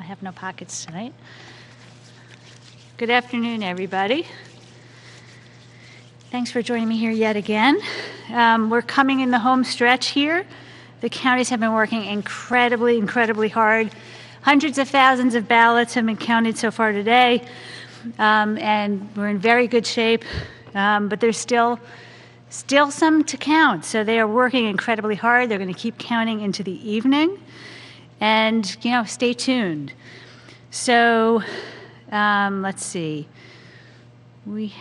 have no pockets tonight. Good afternoon, everybody. Thanks for joining me here yet again. We're coming in the home stretch here. The counties have been working incredibly hard. Hundreds of thousands of ballots have been counted so far today, and we're in very good shape, but there's still some to count. So they are working incredibly hard. They're going to keep counting into the evening, and stay tuned. So let's see. We've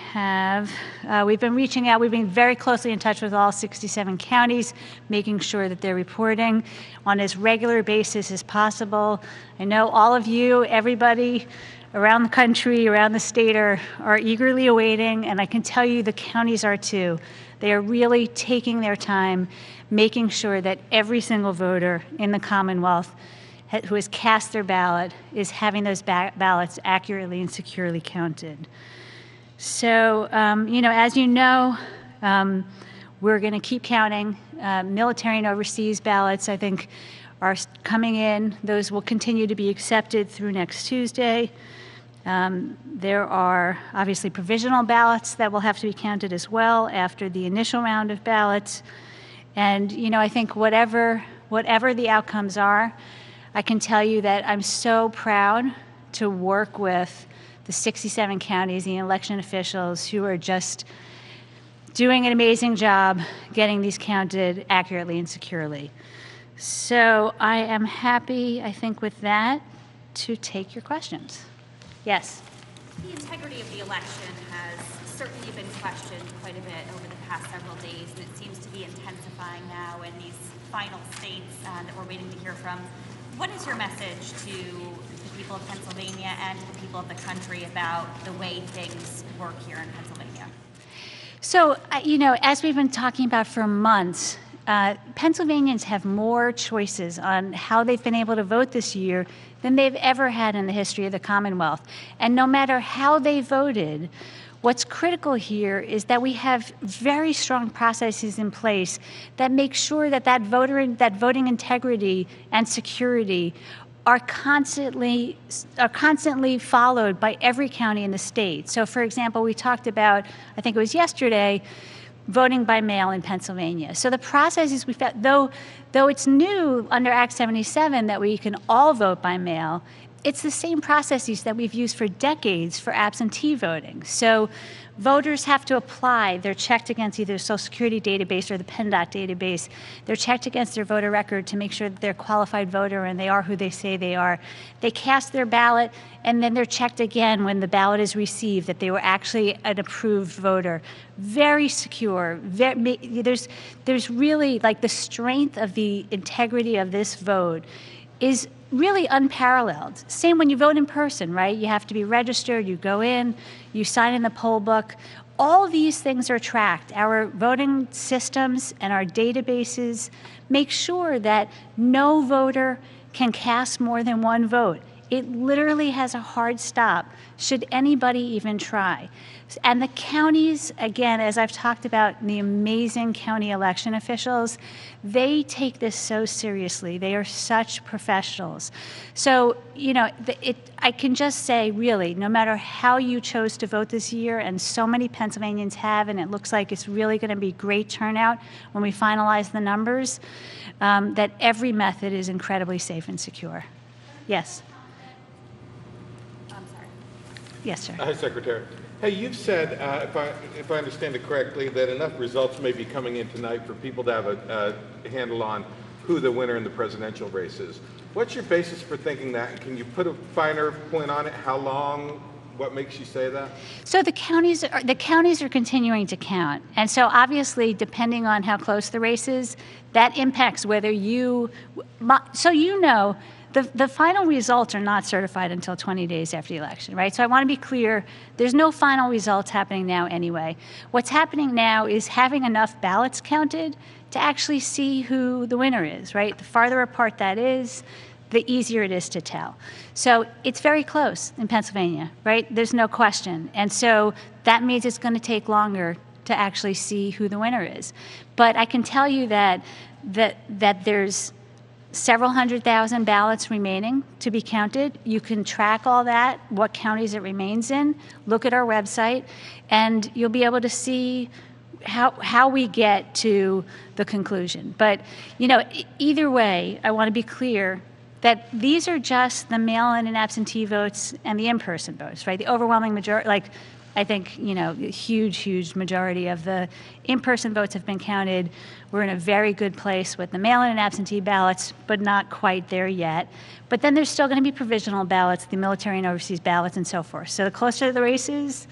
been reaching out. We've been very closely in touch with all 67 counties, making sure that they're reporting on as regular basis as possible. I know all of you, everybody around the country, around the state are eagerly awaiting, and I can tell you the counties are too. They are really taking their time, making sure that every single voter in the Commonwealth who has cast their ballot is having those ballots accurately and securely counted. So, as you know, we're going to keep counting. Military and overseas ballots, I think, are coming in. Those will continue to be accepted through next Tuesday. There are obviously provisional ballots that will have to be counted as well after the initial round of ballots. And, I think whatever the outcomes are, I can tell you that I'm so proud to work with the 67 counties, the election officials who are just doing an amazing job getting these counted accurately and securely. So I am happy, I think, with that, to take your questions. Yes? The integrity of the election has certainly been questioned quite a bit over the past several days, and it seems to be intensifying now in these final states that we're waiting to hear from. What is your message to the people of Pennsylvania and to the people of the country about the way things work here in Pennsylvania? So, as we've been talking about for months, Pennsylvanians have more choices on how they've been able to vote this year than they've ever had in the history of the Commonwealth. And no matter how they voted, what's critical here is that we have very strong processes in place that make sure that voting integrity and security are constantly followed by every county in the state. So, for example, we talked about, I think it was yesterday, voting by mail in Pennsylvania. So the processes we've got, though it's new under Act 77 that we can all vote by mail, it's the same processes that we've used for decades for absentee voting. So voters have to apply. They're checked against either the Social Security database or the PennDOT database. They're checked against their voter record to make sure that they're a qualified voter and they are who they say they are. They cast their ballot, and then they're checked again when the ballot is received that they were actually an approved voter. Very secure. There's really, like, the strength of the integrity of this vote is really unparalleled. Same when you vote in person, right? You have to be registered, you go in, you sign in the poll book. All these things are tracked. Our voting systems and our databases make sure that no voter can cast more than one vote. It literally has a hard stop should anybody even try. And the counties, again, as I've talked about, the amazing county election officials, they take this so seriously. They are such professionals. So, I can just say, really, no matter how you chose to vote this year, and so many Pennsylvanians have, and it looks like it's really going to be great turnout when we finalize the numbers, that every method is incredibly safe and secure. Yes? I'm sorry. Yes, sir. Hi, Secretary. Hey, you've said, if I understand it correctly, that enough results may be coming in tonight for people to have a handle on who the winner in the presidential race is. What's your basis for thinking that? And can you put a finer point on it? How long? What makes you say that? So the counties are continuing to count, and so obviously, depending on how close the race is, that impacts whether you. So the final results are not certified until 20 days after the election, right? So I want to be clear, there's no final results happening now anyway. What's happening now is having enough ballots counted to actually see who the winner is, right? The farther apart that is, the easier it is to tell. So it's very close in Pennsylvania, right? There's no question. And so that means it's going to take longer to actually see who the winner is. But I can tell you that there's several 100,000 ballots remaining to be counted. You can track all that, what counties it remains in, look at our website, and you'll be able to see how we get to the conclusion. But, either way, I want to be clear that these are just the mail-in and absentee votes and the in-person votes, right? The overwhelming majority, I think, a huge majority of the in-person votes have been counted. We're in a very good place with the mail-in and absentee ballots, but not quite there yet. But then there's still going to be provisional ballots, the military and overseas ballots, and so forth. So the closer to the races,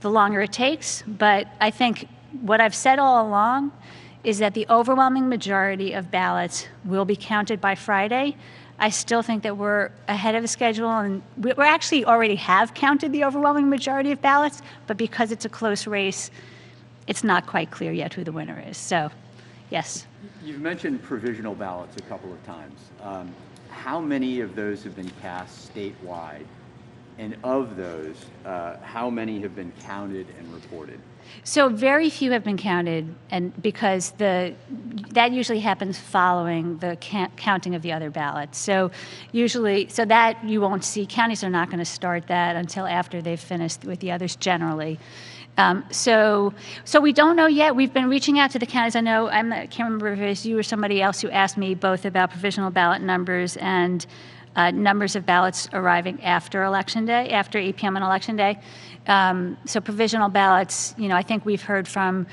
the longer it takes. But I think what I've said all along is that the overwhelming majority of ballots will be counted by Friday. I still think that we're ahead of the schedule, and we actually already have counted the overwhelming majority of ballots, but because it's a close race, it's not quite clear yet who the winner is. So, yes. You've mentioned provisional ballots a couple of times. How many of those have been cast statewide? And of those, how many have been counted and reported? So very few have been counted, and because that usually happens following the counting of the other ballots. So that you won't see. Counties are not going to start that until after they've finished with the others generally. So we don't know yet. We've been reaching out to the counties. I know I can't remember if it was you or somebody else who asked me both about provisional ballot numbers and numbers of ballots arriving after Election Day, after 8 p.m. on Election Day. So provisional ballots, I think we've heard from,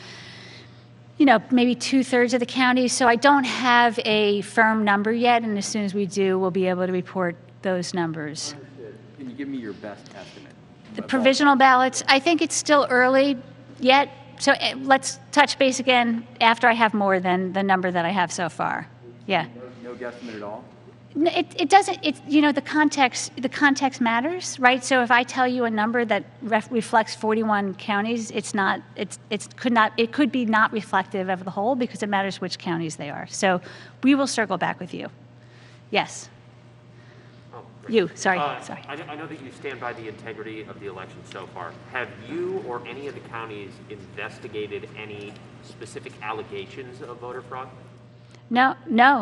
maybe 2/3 of the counties. So I don't have a firm number yet, and as soon as we do, we'll be able to report those numbers. Can you give me your best estimate? The provisional ballots, I think it's still early yet. So let's touch base again after I have more than the number that I have so far. Yeah. No guesstimate at all? It doesn't. The context matters, right? So if I tell you a number that reflects 41 counties, it could be not reflective of the whole because it matters which counties they are. So we will circle back with you. Yes. Oh, you. Sorry. Sorry. I know that you stand by the integrity of the election so far. Have you or any of the counties investigated any specific allegations of voter fraud? No.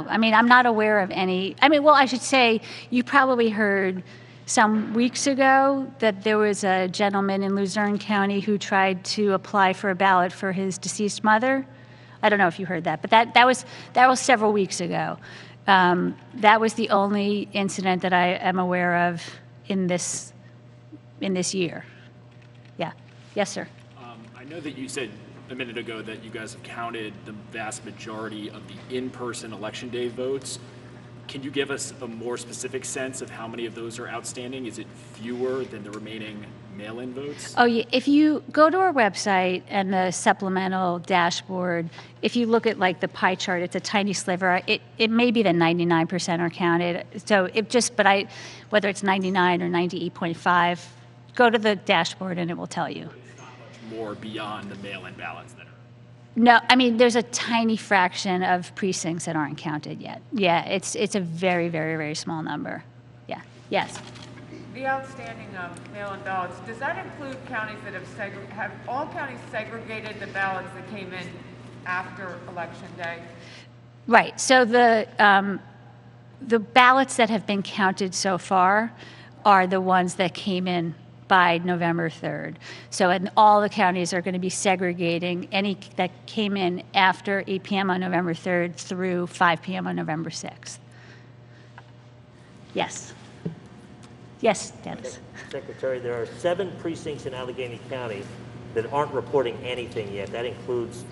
I mean, I'm not aware of any. I should say you probably heard some weeks ago that there was a gentleman in Luzerne County who tried to apply for a ballot for his deceased mother. I don't know if you heard that, but that was several weeks ago. That was the only incident that I am aware of in this year. Yeah. Yes, sir. I know that you said a minute ago that you guys have counted the vast majority of the in-person Election Day votes. Can you give us a more specific sense of how many of those are outstanding? Is it fewer than the remaining mail-in votes? Oh, yeah. If you go to our website and the supplemental dashboard, if you look at the pie chart, it's a tiny sliver. It may be that 99% are counted. So whether it's 99 or 98.5, go to the dashboard and it will tell you. More beyond the mail-in ballots that are? No, there's a tiny fraction of precincts that aren't counted yet. Yeah, it's a very, very, very small number. Yeah. Yes. The outstanding mail-in ballots, does that include counties that have all counties segregated the ballots that came in after Election Day? Right. So the ballots that have been counted so far are the ones that came in by November 3rd. So all the counties are going to be segregating any that came in after 8 p.m. on November 3rd through 5 p.m. on November 6th. Yes. Yes, Dennis. Secretary, there are 7 precincts in Allegheny County that aren't reporting anything yet. That includes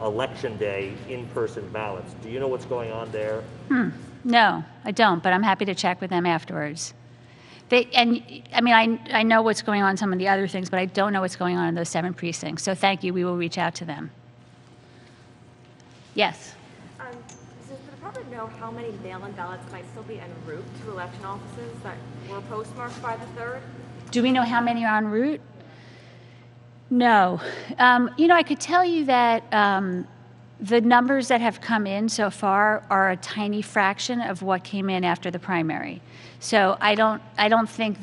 Election Day in-person ballots. Do you know what's going on there? No, I don't, but I'm happy to check with them afterwards. I know what's going on in some of the other things, but I don't know what's going on in those 7 precincts. So thank you. We will reach out to them. Yes. Does the department know how many mail-in ballots might still be en route to election offices that were postmarked by the 3rd? Do we know how many are en route? No. I could tell you that the numbers that have come in so far are a tiny fraction of what came in after the primary. So I don't think,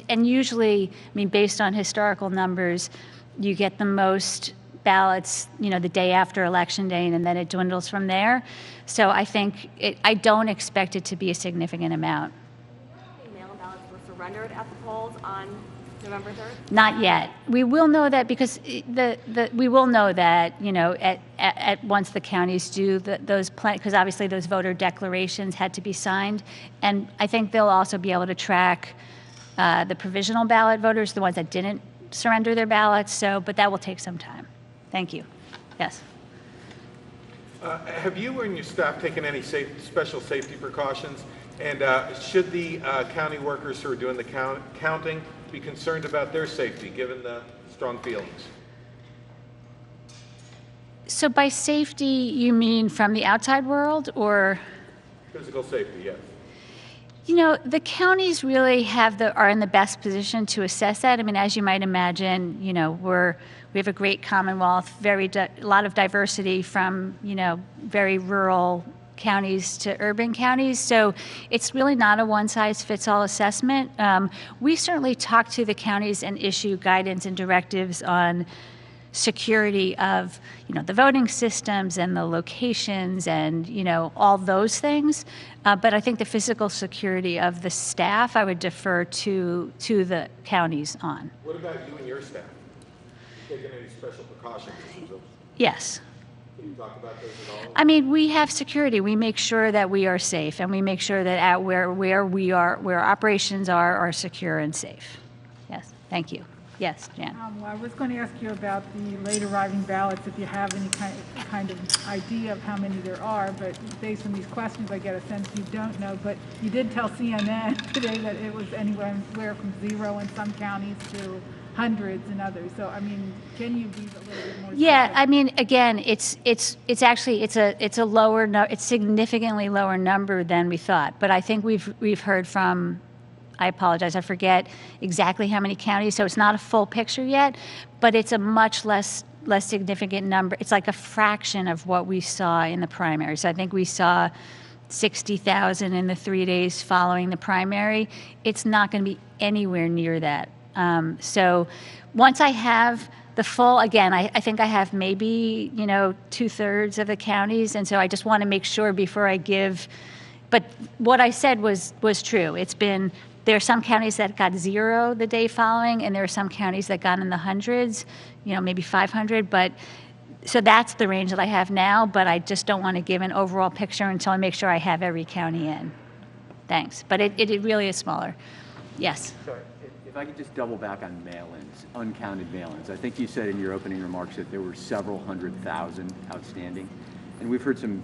and usually, based on historical numbers, you get the most ballots, the day after Election Day, and then it dwindles from there. So I I don't expect it to be a significant amount. How many mail-in ballots were surrendered at the polls on November 3rd? Not yet. We will know that because we will know that, at once the counties do those because obviously those voter declarations had to be signed, and I think they'll also be able to track the provisional ballot voters, the ones that didn't surrender their ballots. But that will take some time. Thank you. Yes. Have you and your staff taken any special safety precautions? And should the county workers who are doing the counting be concerned about their safety, given the strong feelings? So by safety, you mean from the outside world or? Physical safety, yes. The counties really are in the best position to assess that. I mean, as you might imagine, we have a great Commonwealth, a lot of diversity from, very rural counties to urban counties. So it's really not a one-size-fits-all assessment. We certainly talk to the counties and issue guidance and directives on security of, the voting systems and the locations and, all those things. But I think the physical security of the staff, I would defer to the counties on. What about you and your staff? Taking any special precautions? Yes. Can you talk about those at all? I mean, we have security. We make sure that we are safe, and we make sure that where operations are secure and safe. Yes. Thank you. Yes, Jan. Well, I was going to ask you about the late arriving ballots, if you have any kind of idea of how many there are, but based on these questions, I get a sense you don't know. But you did tell CNN today that it was anywhere from 0 in some counties to hundreds in others. So, I mean, can you be a little bit more? Yeah, specific? I mean, again, it's actually it's significantly lower number than we thought. But I think we've heard from. I apologize, I forget exactly how many counties, so it's not a full picture yet, but it's a much less significant number. It's like a fraction of what we saw in the primary. So I think we saw 60,000 in the 3 days following the primary. It's not going to be anywhere near that. So once I have the full, again, I think I have maybe, 2/3 of the counties, and so I just want to make sure before I give, but what I said was true. There are some counties that got 0 the day following, and there are some counties that got in the hundreds, maybe 500. But so that's the range that I have now. But I just don't want to give an overall picture until I make sure I have every county in. Thanks. But it really is smaller. Yes. Sorry, if I could just double back on mail-ins, uncounted mail-ins. I think you said in your opening remarks that there were several 100,000 outstanding. And we've heard some,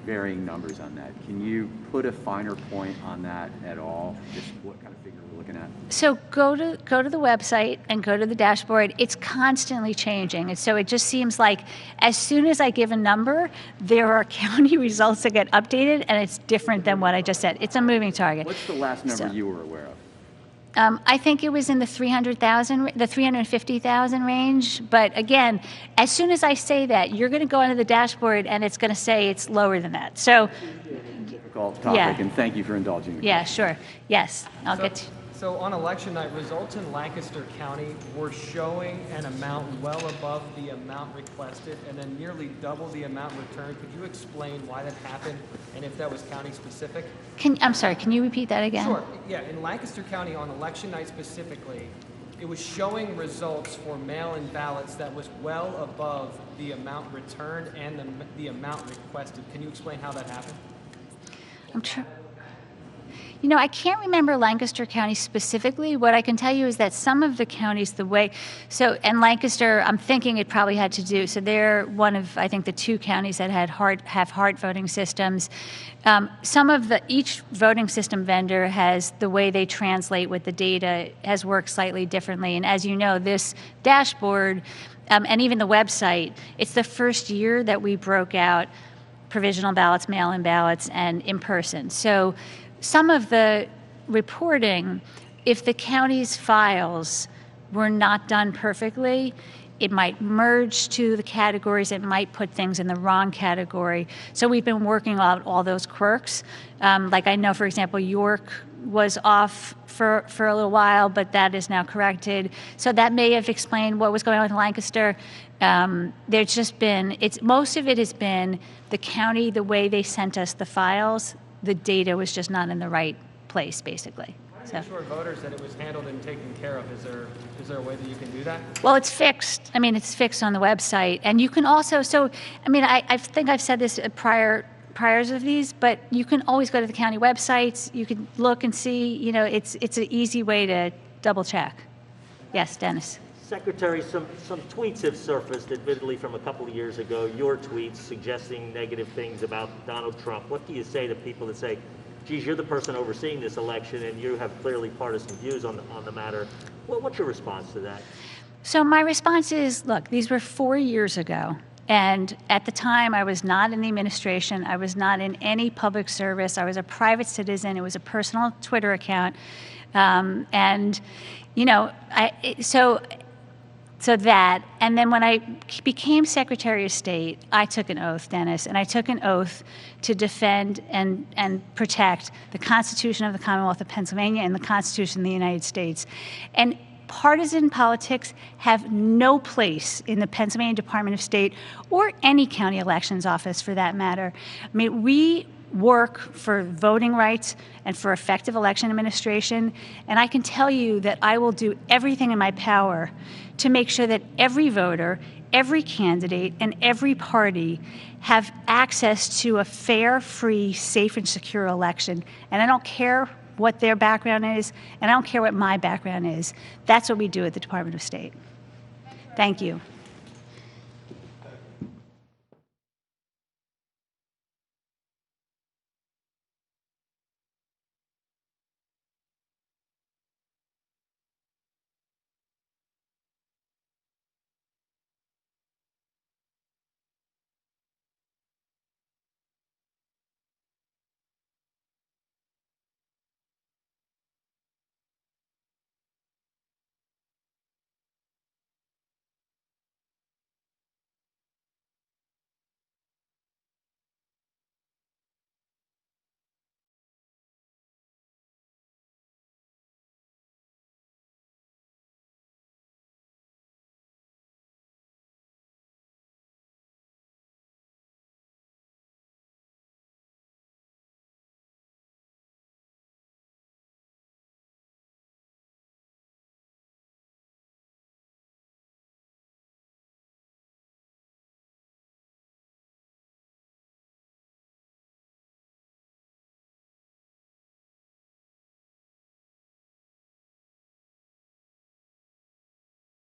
varying numbers on that. Can you put a finer point on that at all? Just what kind of figure we're looking at? So go to the website and go to the dashboard. It's constantly changing, and so it just seems like as soon as I give a number, there are county results that get updated, and it's different than what I just said. It's a moving target. What's the last number you were aware of? I think it was in the 350,000 range. But again, as soon as I say that, you're going to go onto the dashboard and it's going to say it's lower than that. So, difficult topic, yeah. And thank you for indulging me. Yeah, sure. Yes, I'll get to. So on election night, results in Lancaster County were showing an amount well above the amount requested and then nearly double the amount returned. Could you explain why that happened and if that was county specific? I'm sorry, can you repeat that again? Sure. Yeah, in Lancaster County on election night specifically, it was showing results for mail-in ballots that was well above the amount returned and the amount requested. Can you explain how that happened? I can't remember Lancaster County specifically. What I can tell you is that some of the counties, and Lancaster, I'm thinking it probably had to do, so they're one of, I think, the 2 counties that have hard voting systems. Each voting system vendor has the way they translate with the data has worked slightly differently. And as you know, this dashboard and even the website, it's the first year that we broke out provisional ballots, mail-in ballots, and in person. So some of the reporting, if the county's files were not done perfectly, it might merge to the categories, it might put things in the wrong category. So we've been working out all those quirks. Like I know, for example, York was off for a little while, but that is now corrected. So that may have explained what was going on with Lancaster. There's just been, most of it has been the county, the way they sent us the files, the data was just not in the right place, basically. So. Assure voters that it was handled and taken care of. Is there a way that you can do that? Well, it's fixed. I mean, it's fixed on the website, and you can also. So, I mean, I think I've said this at priors of these, but you can always go to the county websites. You can look and see. You know, it's an easy way to double check. Yes, Dennis. Secretary, some tweets have surfaced, admittedly from a couple of years ago, your tweets suggesting negative things about Donald Trump. What do you say to people that say, geez, you're the person overseeing this election and you have clearly partisan views on the matter? Well, what's your response to that? So my response is, look, these were 4 years ago. And at the time, I was not in the administration. I was not in any public service. I was a private citizen. It was a personal Twitter account. And, you know, so that, and then when I became Secretary of State, I took an oath, Dennis, and I took an oath to defend and protect the Constitution of the Commonwealth of Pennsylvania and the Constitution of the United States. And partisan politics have no place in the Pennsylvania Department of State or any county elections office for that matter. I mean, we work for voting rights and for effective election administration, and I can tell you that I will do everything in my power to make sure that every voter, every candidate, and every party have access to a fair, free, safe, and secure election. And I don't care what their background is, and I don't care what my background is. That's what we do at the Department of State. Thank you.